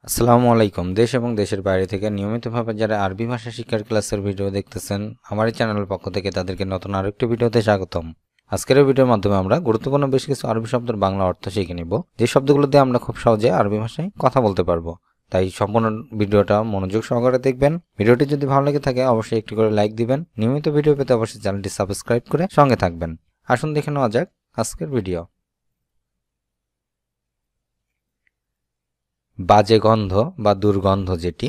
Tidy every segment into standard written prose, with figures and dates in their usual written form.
আসসালামু আলাইকুম। দেশ এবং দেশের বাইরে থেকে নিয়মিতভাবে যারা আরবি ভাষা শিক্ষার ক্লাসের ভিডিও দেখতেছেন, আমার এই চ্যানেলের পক্ষ থেকে তাদেরকে নতুন আরেকটি ভিডিওতে স্বাগতম। আজকের এই ভিডিওর মাধ্যমে আমরা গুরুত্বপূর্ণ বেশ কিছু আরবি শব্দের বাংলা অর্থ শিখে নিব, যে শব্দগুলো দিয়ে আমরা খুব সহজে আরবি ভাষায় কথা বলতে পারবো। তাই সম্পূর্ণ ভিডিওটা মনোযোগ সহকারে দেখবেন। ভিডিওটি যদি ভালো লেগে থাকে অবশ্যই একটি করে লাইক দিবেন। নিয়মিত ভিডিও পেতে অবশ্যই চ্যানেলটি সাবস্ক্রাইব করে সঙ্গে থাকবেন। আসুন দেখে নেওয়া যাক আজকের ভিডিও। বাজে গন্ধ বা দুর্গন্ধ, যেটি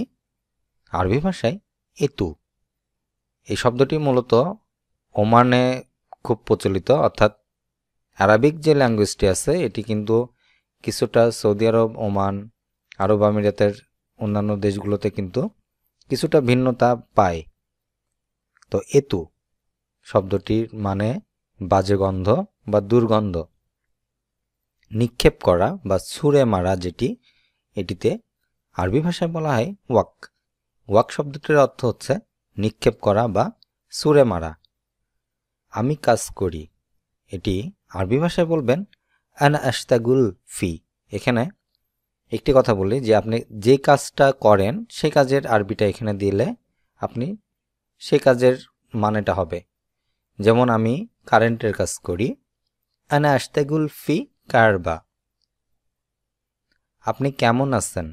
আরবি ভাষায় এতু। এই শব্দটি মূলত ওমানে খুব প্রচলিত, অর্থাৎ আরবিক যে ল্যাঙ্গুয়েজটি আছে এটি কিন্তু কিছুটা সৌদি আরব, ওমান, আরব আমিরাতের অন্যান্য দেশগুলোতে কিন্তু কিছুটা ভিন্নতা পায়। তো এতু শব্দটির মানে বাজে গন্ধ বা দুর্গন্ধ, নিক্ষেপ করা বা ছুঁড়ে মারা, যেটি এটিতে আরবি ভাষায় বলা হয় ওয়াক। ওয়াক শব্দটির অর্থ হচ্ছে নিক্ষেপ করা বা ছুঁড়ে মারা। আমি কাজ করি, এটি আরবি ভাষায় বলবেন আনা আশতাগুল ফি। এখানে একটি কথা বলি যে আপনি যে কাজটা করেন সেই কাজের আরবিটা এখানে দিলে আপনি সেই কাজের মানেটা হবে। যেমন আমি কারেন্টের কাজ করি, আনা আশতাগুল ফি কারবা। আপনি কেমন আছেন,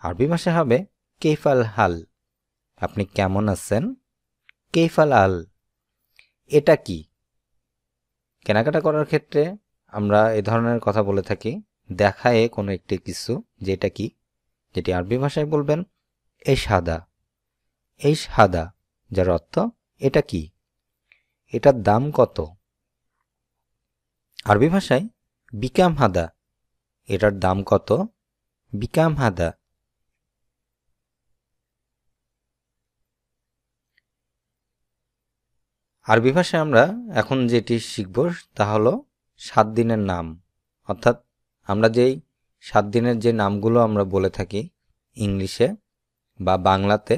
আরবি ভাষায় হবে কেইফাল হাল। আপনি কেমন আছেন, কেইফাল হাল। এটা কি? কেনাকাটা করার ক্ষেত্রে আমরা এ ধরনের কথা বলে থাকি, দেখায় কোনো একটি কিছু যেটা কি, যেটি আরবি ভাষায় বলবেন এই সাদা। এই সাদা, যার অর্থ এটা কি, এটার দাম কত। আরবি ভাষায় বিকাম হাদা, এটার দাম কত, বিকাম হাদা। আরবি ভাষায় আমরা এখন যেটি শিখব তা হলো 7 দিনের নাম। অর্থাৎ আমরা যেই 7 দিনের যে নামগুলো আমরা বলে থাকি ইংলিশে বা বাংলাতে,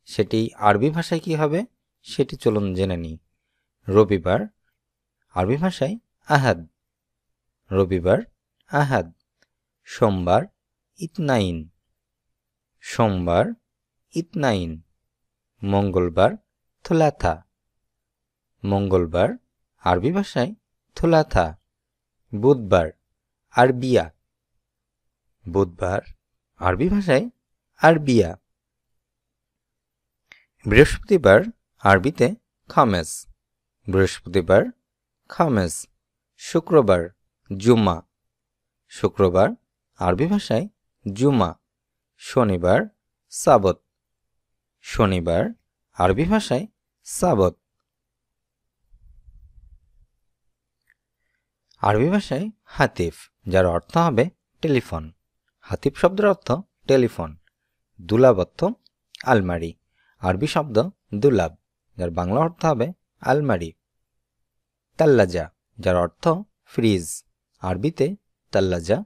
সেটি আরবি ভাষায় কি হবে সেটি চলুন জেনে নিই। রবিবার, আরবি ভাষায় আহাদ। রবিবার, আহাদ। সোমবার, ইতনাইন। সোমবার, ইতনাইন। মঙ্গলবার, থুলাথা। মঙ্গলবার, আরবি ভাষায় থুলাথা। বুধবার, আরবিয়া। বুধবার, আরবি ভাষায় আরবিয়া। বৃহস্পতিবার, আরবিতে খামেস। বৃহস্পতিবার, খামেস। শুক্রবার, জুমা। শুক্রবার, আরবি ভাষায় জুমা। শনিবার, সাবত। শনিবার, আরবি ভাষায় সাবত। আরবি ভাষায় হাতিফ, যার অর্থ হবে টেলিফোন। হাতিফ শব্দের অর্থ টেলিফোন। দুলাব অর্থ আলমারি। আরবি শব্দ দুলাব, যার বাংলা অর্থ হবে আলমারি। তাল্লাজা, যার অর্থ ফ্রিজ। আরবিতে তাল্লাজা,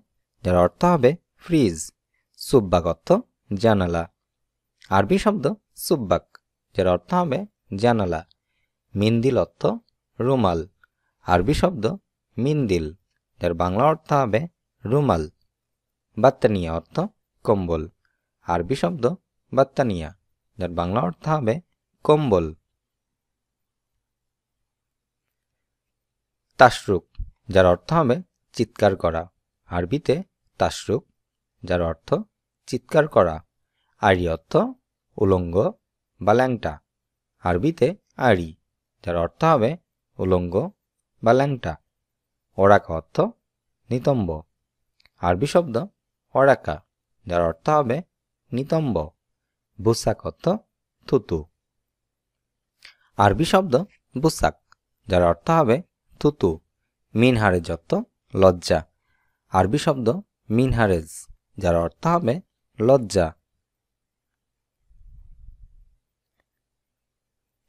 যার অর্থ হবে ফ্রিজ। সুব্বাক অর্থ জানালা। আরবি শব্দ সুব্বাক, যার অর্থ হবে জানালা। মিন্দিল অর্থ রুমাল। আরবি শব্দ মিন্দিল, যার বাংলা অর্থ হবে রুমাল। বাত্তানিয়া অর্থ কম্বল। আরবি শব্দ বাত্তানিয়া, যার বাংলা অর্থ হবে কম্বল। তাশরুক, যার অর্থ হবে চিৎকার করা। আরবিতে তাশরুক, যার অর্থ চিৎকার করা। আড়ি অর্থ উলঙ্গ বা ল্যাংটা। আরবিতে আড়ি, যার অর্থ হবে উলঙ্গ বা ল্যাংটা। ওড়াকা অর্থ নিতম্ব। আরবি শব্দ ওড়াকা, যার অর্থ হবে নিতম্ব। বুসাক অর্থ থুতু। আরবি শব্দ বুসাক, যার অর্থ হবে থুতু। মিনহারেজ অর্থ লজ্জা। আরবি শব্দ মিনহারেজ, যার অর্থ হবে লজ্জা।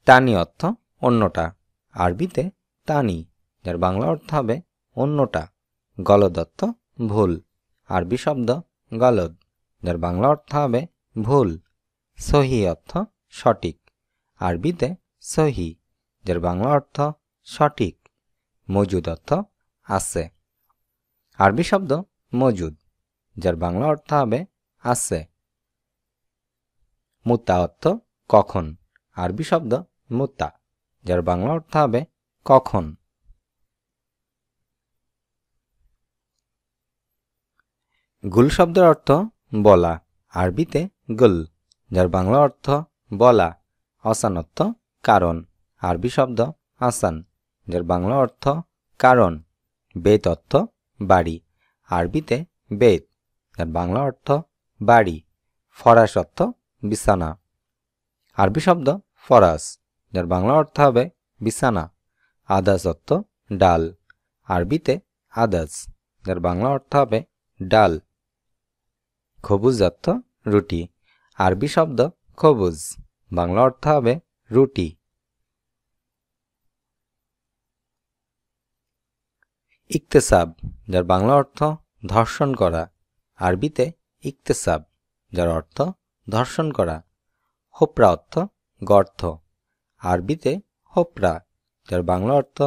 তানি অর্থ অন্যটা। আরবিতে তানি, যার বাংলা অর্থ হবে অন্যটা। গলদ অর্থ ভুল। আরবি শব্দ গলদ, যার বাংলা অর্থ হবে ভুল। সহি অর্থ সঠিক। আরবিতে সহি, যার বাংলা অর্থ সঠিক। মজুদ অর্থ আছে। আরবি শব্দ মজুদ, যার বাংলা অর্থ হবে আছে। মুতা অর্থ কখন, আরবি শব্দ মুতা, যার বাংলা অর্থ হবে কখন। গুল শব্দের অর্থ বলা, আরবিতে গুল, যার বাংলা অর্থ বলা। আসান অর্থ কারণ, আরবি শব্দ আসান, যার বাংলা অর্থ কারণ। বেত অর্থ বাড়ি, আরবিতে বেত, যার বাংলা অর্থ বাড়ি। ফরাশ অর্থ বিছানা, আরবি শব্দ ফরাস, যার বাংলা অর্থ হবে বিছানা। আদাস অর্থ ডাল, আরবিতে আদাস, যার বাংলা অর্থ হবে ডাল। খবুজ অর্থ রুটি, আরবি শব্দ খবুজ, বাংলা অর্থ হবে রুটি। ইকতেসাব, যার বাংলা অর্থ ধর্ষণ করা, আরবিতে ইকতেসাব, যার অর্থ ধর্ষণ করা। হোপরা অর্থ গর্ত, আরবিতে হোপরা, যার বাংলা অর্থ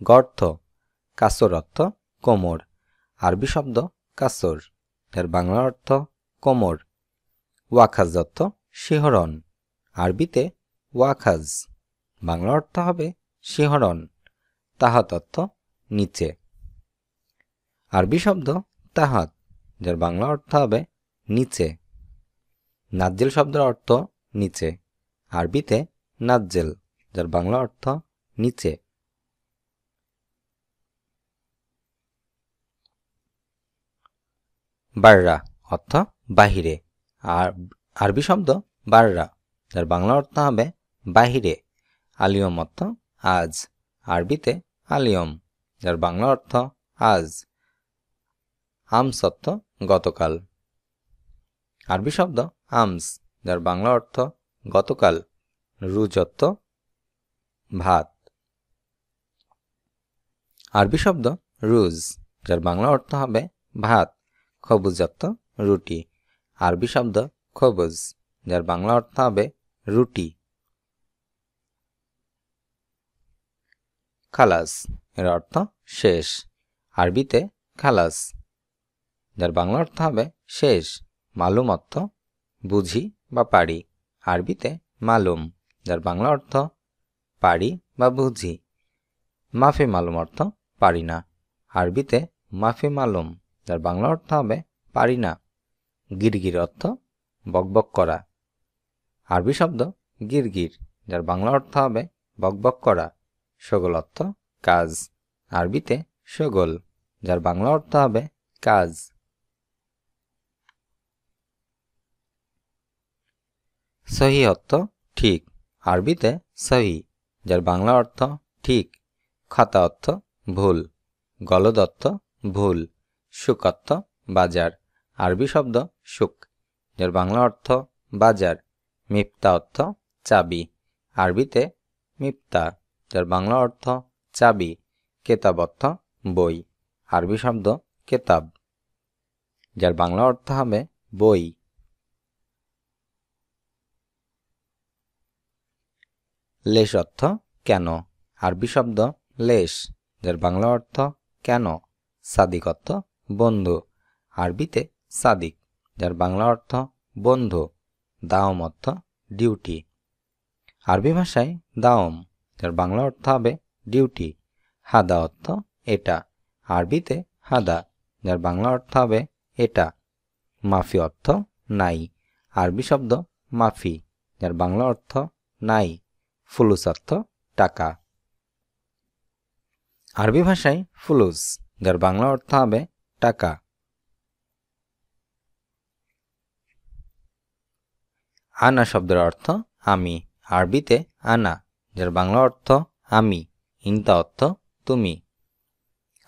গর্ত। কাসর অর্থ কোমর, আরবি শব্দ কাসর, যার বাংলা অর্থ কোমর। ওয়াখাজ অর্থ শিহরণ, আরবিতে ওয়াখাজ, বাংলা অর্থ হবে শিহরণ। তাহাত অর্থ নিচে, আরবি শব্দ তাহাত, যার বাংলা অর্থ হবে নিচে। নাজ্জেল শব্দের অর্থ নিচে, আরবিতে নাজ্জেল, যার বাংলা অর্থ নিচে। বাররা অর্থ বাহিরে, আর আরবি শব্দ বাররা, যার বাংলা অর্থ হবে বাহিরে। আলিয়ম অর্থ আজ, আরবিতে আলিয়ম, যার বাংলা অর্থ আজ। আমস অর্থ গতকাল, আরবি শব্দ আমস, যার বাংলা অর্থ গতকাল। রুজ অর্থ ভাত, আরবি শব্দ রুজ, যার বাংলা অর্থ হবে ভাত। খবুজ অর্থ রুটি, আরবি শব্দ খবুজ, যার বাংলা অর্থ হবে রুটি। খালাস, এর অর্থ শেষ, আরবিতে খালাস, যার বাংলা অর্থ হবে শেষ। মালুম অর্থ বুঝি বা পারি, আরবিতে মালুম, যার বাংলা অর্থ পারি বা বুঝি। মাফি মালুম অর্থ পারি না, আরবিতে মাফি মালুম, যার বাংলা অর্থ হবে পারি না। গিরগির অর্থ বকবক করা, আরবি শব্দ গিরগির, যার বাংলা অর্থ হবে বকবক করা। শগল অর্থ কাজ, আরবিতে শগল, যার বাংলা অর্থ হবে কাজ। সহি অর্থ ঠিক, আরবিতে সহি, যার বাংলা অর্থ ঠিক। খাতা অর্থ ভুল, গলদ অর্থ ভুল। শুক অর্থ বাজার, আরবি শব্দ শুক, যার বাংলা অর্থ বাজার। মিফতা অর্থ চাবি, আরবিতে মিফতা, যার বাংলা অর্থ চাবি। কেতাব অর্থ বই, আরবি শব্দ কেতাব, যার বাংলা অর্থ হবে বই। লেশ অর্থ কেন, আরবি শব্দ লেশ, যার বাংলা অর্থ কেন। সাদিক অর্থ বন্ধু, আরবিতে সাদিক, যার বাংলা অর্থ বন্ধু। দাওম অর্থ ডিউটি, আরবি ভাষায় দাওম, যার বাংলা অর্থ হবে ডিউটি। হাদা অর্থ এটা, আরবিতে হাদা, যার বাংলা অর্থ হবে এটা। মাফি অর্থ নাই, আরবি শব্দ মাফি, যার বাংলা অর্থ নাই। ফুলুস অর্থ টাকা, আরবি ভাষায় ফুলুস, যার বাংলা অর্থ হবে টাকা। আনা শব্দের অর্থ আমি, আরবিতে আনা, যার বাংলা অর্থ আমি। ইনতা অর্থ তুমি,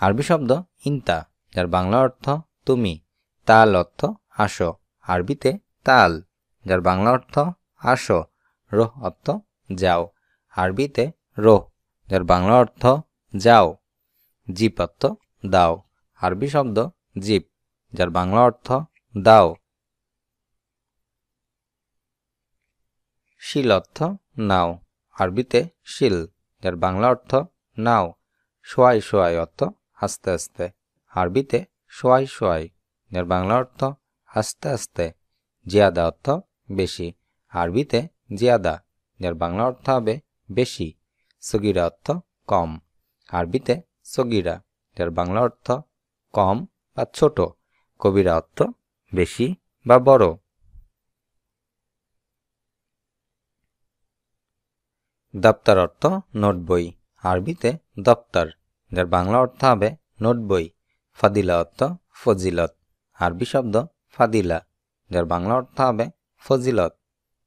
আরবি শব্দ ইনতা, যার বাংলা অর্থ তুমি। তাল অর্থ আসো, আরবিতে তাল, যার বাংলা অর্থ আসো। রোহ অর্থ যাও, আরবিতে রোহ, যার বাংলা অর্থ যাও। জিপ অর্থ দাও, আরবি শব্দ জিপ, যার বাংলা অর্থ দাও। শিল অর্থ নাও, আরবিতে শিল, যার বাংলা অর্থ নাও। সোয়াই সোয়াই অর্থ আস্তে আস্তে, আরবিতে সোয়াই সোয়াই, যার বাংলা অর্থ আস্তে আস্তে। জিয়াদা অর্থ বেশি, আরবিতে জিয়াদা, যার বাংলা অর্থ হবে বেশি। সগিরা অর্থ কম, আরবিতে সগিরা, যার বাংলা অর্থ কম বা ছোট। কবিরা অর্থ বেশি বা বড়। দপ্তর অর্থ নোট বই, আরবিতে দপ্তর, যার বাংলা অর্থ হবে নোট বই। ফাদিলা অর্থ ফজিলত, আরবি শব্দ ফাদিলা, যার বাংলা অর্থ হবে ফজিলত।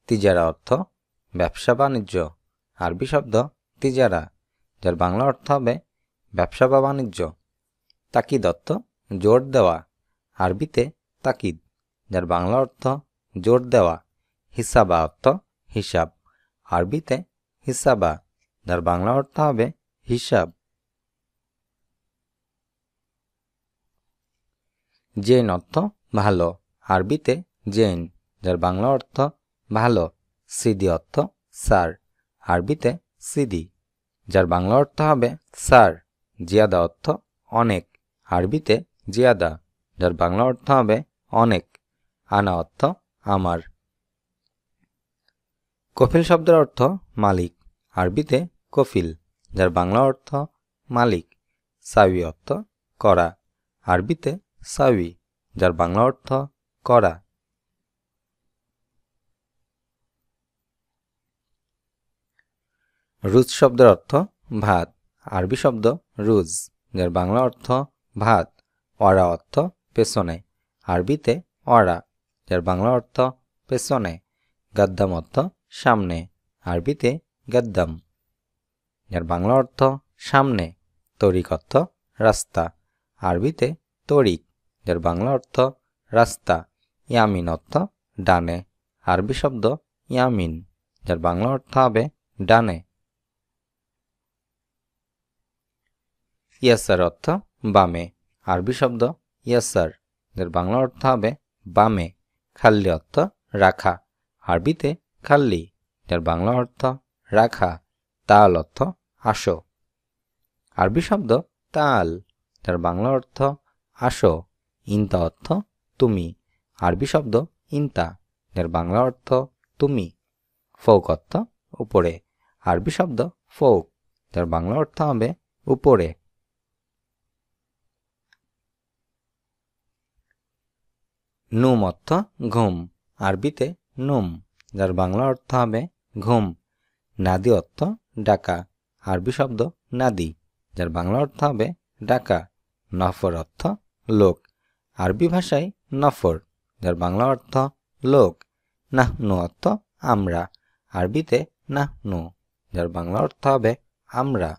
তিজারা অর্থ ব্যবসা বাণিজ্য, আরবি শব্দ তিজারা, যার বাংলা অর্থ হবে ব্যবসা বা বাণিজ্য। তাকিদ অর্থ জোর দেওয়া, আরবিতে তাকিদ, যার বাংলা অর্থ জোর দেওয়া। হিসাবা অর্থ হিসাব, আরবিতে হিসাবা, যার বাংলা অর্থ হবে হিসাব। জেন অর্থ ভালো, আরবিতে জেন, যার বাংলা অর্থ ভালো। সিদি অর্থ স্যার, আরবিতে সিদি, যার বাংলা অর্থ হবে স্যার। জিয়াদা অর্থ অনেক, আরবিতে জিয়াদা, যার বাংলা অর্থ হবে অনেক। আনা অর্থ আমার। কফিল শব্দের অর্থ মালিক, আরবিতে কফিল, যার বাংলা অর্থ মালিক। সাউি অর্থ করা, আরবিতে সাউি, যার বাংলা অর্থ করা। রুজ শব্দের অর্থ ভাত, আরবি শব্দ রুজ, যার বাংলা অর্থ ভাত। ওয়ারা অর্থ পেছনে, আরবিতে ওয়ারা, যার বাংলা অর্থ পেছনে। গাদ্দাম অর্থ সামনে, আরবিতে গাদ্দাম, যার বাংলা অর্থ সামনে। তরিক অর্থ রাস্তা, আরবিতে তরিক, যার বাংলা অর্থ রাস্তা। ইয়ামিন অর্থ ডানে, আরবি শব্দ ইয়ামিন, যার বাংলা অর্থ হবে ডানে। ইয়াসার অর্থ বামে, আরবি শব্দ ইয়াসার, যার বাংলা অর্থ হবে বামে। খাল্লি অর্থ রাখা, আরবিতে খাল্লি, যার বাংলা অর্থ রাখা। তাল অর্থ আসো, আরবি শব্দ তাল, যার বাংলা অর্থ আসো। ইনতা অর্থ তুমি, আরবি শব্দ ইনতা, যার বাংলা অর্থ তুমি। ফৌক অর্থ উপরে, আরবি শব্দ ফৌক, যার বাংলা অর্থ হবে উপরে। নুম অর্থ ঘুম, আরবিতে নুম, যার বাংলা অর্থ হবে ঘুম। নাদি অর্থ ডাকা, আরবি শব্দ নাদি, যার বাংলা অর্থ হবে ডাকা। নফর অর্থ লোক, আরবি ভাষায় নফর, যার বাংলা অর্থ লোক। নাহনু অর্থ আমরা, আরবিতে নাহনু, যার বাংলা অর্থ হবে আমরা।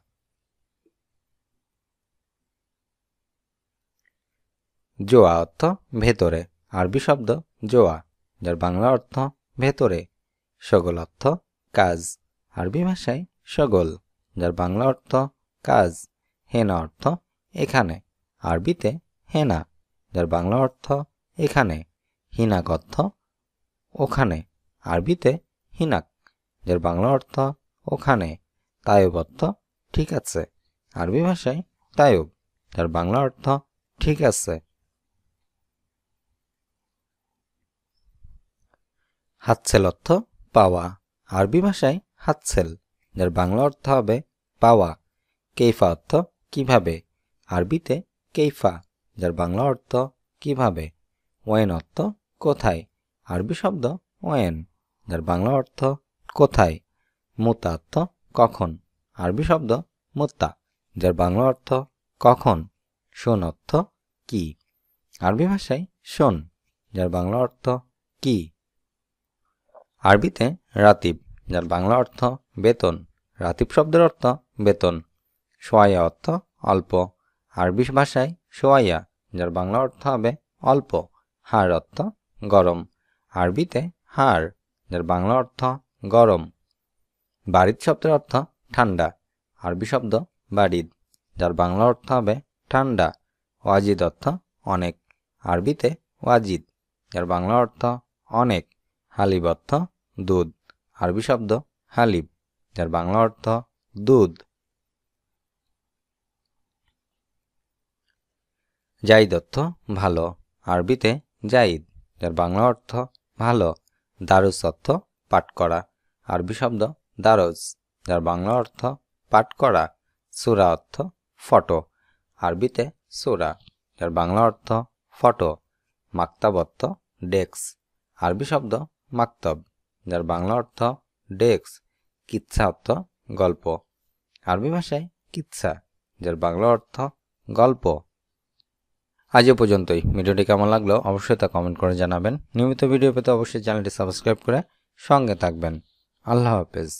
জোয়া অর্থ ভেতরে, আরবি শব্দ জোয়া, যার বাংলা অর্থ ভেতরে। শগল অর্থ কাজ, আরবি ভাষায় শগল, যার বাংলা অর্থ কাজ। হেনা অর্থ এখানে, আরবিতে হেনা, যার বাংলা অর্থ এখানে। হিনাক অর্থ ওখানে, আরবিতে হিনাক, যার বাংলা অর্থ ওখানে। তায়ব অর্থ ঠিক আছে, আরবি ভাষায় তায়ব, যার বাংলা অর্থ ঠিক আছে। হাতছেল অর্থ পাওয়া, আরবি ভাষায় হাতছেল, যার বাংলা অর্থ হবে পাওয়া। কেইফা অর্থ কিভাবে, আরবিতে কেইফা, যার বাংলা অর্থ কিভাবে। ওয়েন অর্থ কোথায়, আরবি শব্দ ওয়েন, যার বাংলা অর্থ কোথায়। মুতা অর্থ কখন, আরবি শব্দ মুত্তা, যার বাংলা অর্থ কখন। শোন অর্থ কি, আরবি ভাষায় শোন, যার বাংলা অর্থ কি। আরবিতে রাতিব, যার বাংলা অর্থ বেতন, রাতিব শব্দের অর্থ বেতন। সোয়াইয়া অর্থ অল্প, আরবি ভাষায় সোয়াইয়া, যার বাংলা অর্থ হবে অল্প। হাড় অর্থ গরম, আরবিতে হাড়, যার বাংলা অর্থ গরম। বারিদ শব্দের অর্থ ঠান্ডা, আরবি শব্দ বারিদ, যার বাংলা অর্থ হবে ঠান্ডা। ওয়াজিদ অর্থ অনেক, আরবিতে ওয়াজিদ, যার বাংলা অর্থ অনেক। হালিব অর্থ দুধ, আরবি শব্দ হালিব, যার বাংলা অর্থ দুধ। জাইদ অর্থ ভালো, আরবিতে জাইদ, যার বাংলা অর্থ ভালো। দারুস অর্থ পাঠ করা। আরবি শব্দ দারুস, যার বাংলা অর্থ পাঠ করা। সূরা অর্থ ফটো। আরবিতে সূরা, যার বাংলা অর্থ ফটো। মাকতাব অর্থ ডেস্ক। আরবি শব্দ মাকতব, যার বাংলা অর্থ ডেস্ক। কিচ্ছা অর্থ গল্প। আরবি ভাষায় কিচ্ছা, যার বাংলা অর্থ গল্প। আজ এ পর্যন্তই। ভিডিওটি কেমন লাগলো অবশ্যই তা কমেন্ট করে জানাবেন। নিয়মিত ভিডিও পেতে অবশ্যই চ্যানেলটি সাবস্ক্রাইব করে সঙ্গে থাকবেন। আল্লাহ হাফেজ।